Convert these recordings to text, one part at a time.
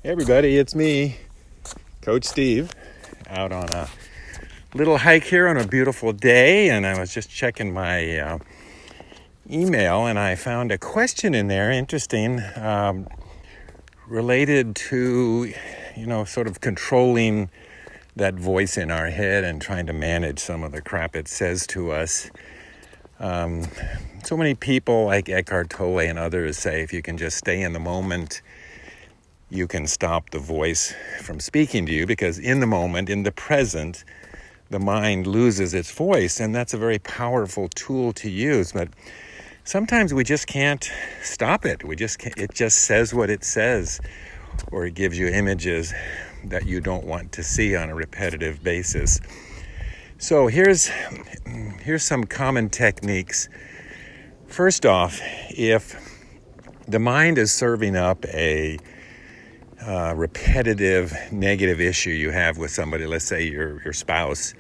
Hey everybody, it's me, Coach Steve, out on a little hike here on a beautiful day, and I was just checking my email, and I found a question in there, interesting, related to, sort of controlling that voice in our head and trying to manage some of the crap it says to us. So many people like Eckhart Tolle and others say if you can just stay in the moment, you can stop the voice from speaking to you, because in the moment, in the present, the mind loses its voice, and that's a very powerful tool to use. But sometimes we just can't stop it. It just says what it says, or it gives you images that you don't want to see on a repetitive basis. So here's some common techniques. First off, if the mind is serving up a repetitive negative issue you have with somebody, let's say your spouse,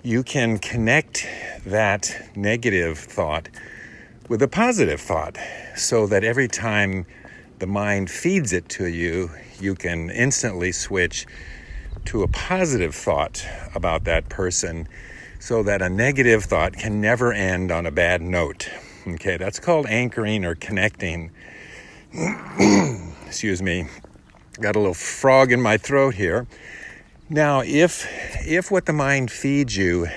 you can connect that negative thought with a positive thought, so that every time the mind feeds it to you, you can instantly switch to a positive thought about that person, so that a negative thought can never end on a bad note. Okay, that's called anchoring or connecting. Excuse me. Got a little frog in my throat here. Now, if what the mind feeds you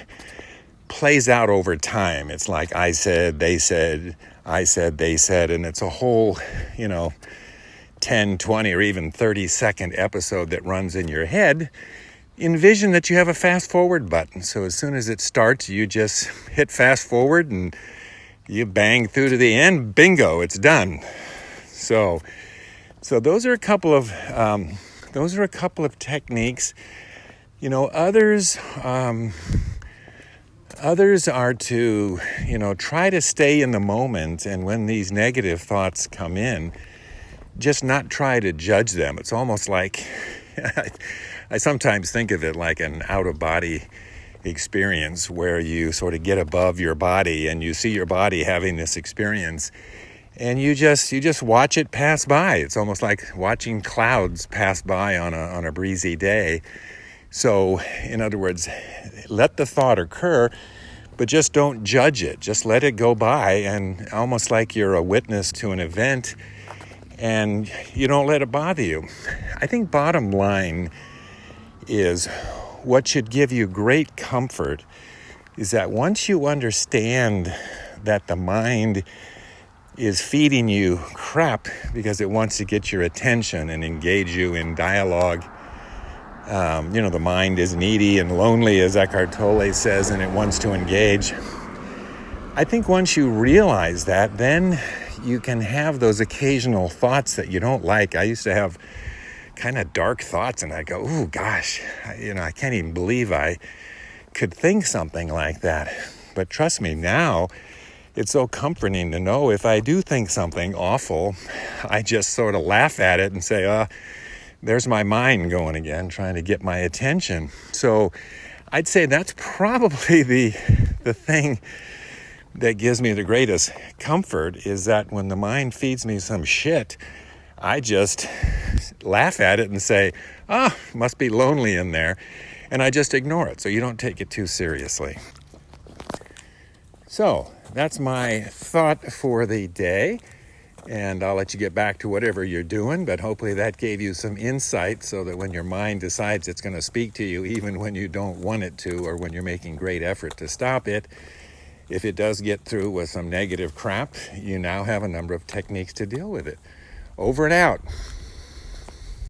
plays out over time, it's like I said, they said, I said, they said, and it's a whole, 10, 20, or even 30-second episode that runs in your head, envision that you have a fast forward button. So as soon as it starts, you just hit fast forward and you bang through to the end, bingo, it's done. So those are a couple of techniques. Others are to try to stay in the moment, and when these negative thoughts come in, just not try to judge them. It's almost like I sometimes think of it like an out-of-body experience, where you sort of get above your body and you see your body having this experience. And you just watch it pass by. It's almost like watching clouds pass by on a breezy day. So, in other words, let the thought occur, but just don't judge it. Just let it go by, and almost like you're a witness to an event, and you don't let it bother you. I think bottom line is, what should give you great comfort is that once you understand that the mind is feeding you crap because it wants to get your attention and engage you in dialogue. The mind is needy and lonely, as Eckhart Tolle says, and it wants to engage. I think once you realize that, then you can have those occasional thoughts that you don't like. I used to have kind of dark thoughts, and I go, "Ooh, gosh, I can't even believe I could think something like that." But trust me, now it's so comforting to know if I do think something awful, I just sort of laugh at it and say, there's my mind going again, trying to get my attention. So I'd say that's probably the thing that gives me the greatest comfort, is that when the mind feeds me some shit, I just laugh at it and say, must be lonely in there. And I just ignore it, so you don't take it too seriously. So that's my thought for the day, and I'll let you get back to whatever you're doing, but hopefully that gave you some insight, so that when your mind decides it's going to speak to you, even when you don't want it to, or when you're making great effort to stop it, if it does get through with some negative crap, you now have a number of techniques to deal with it. Over and out.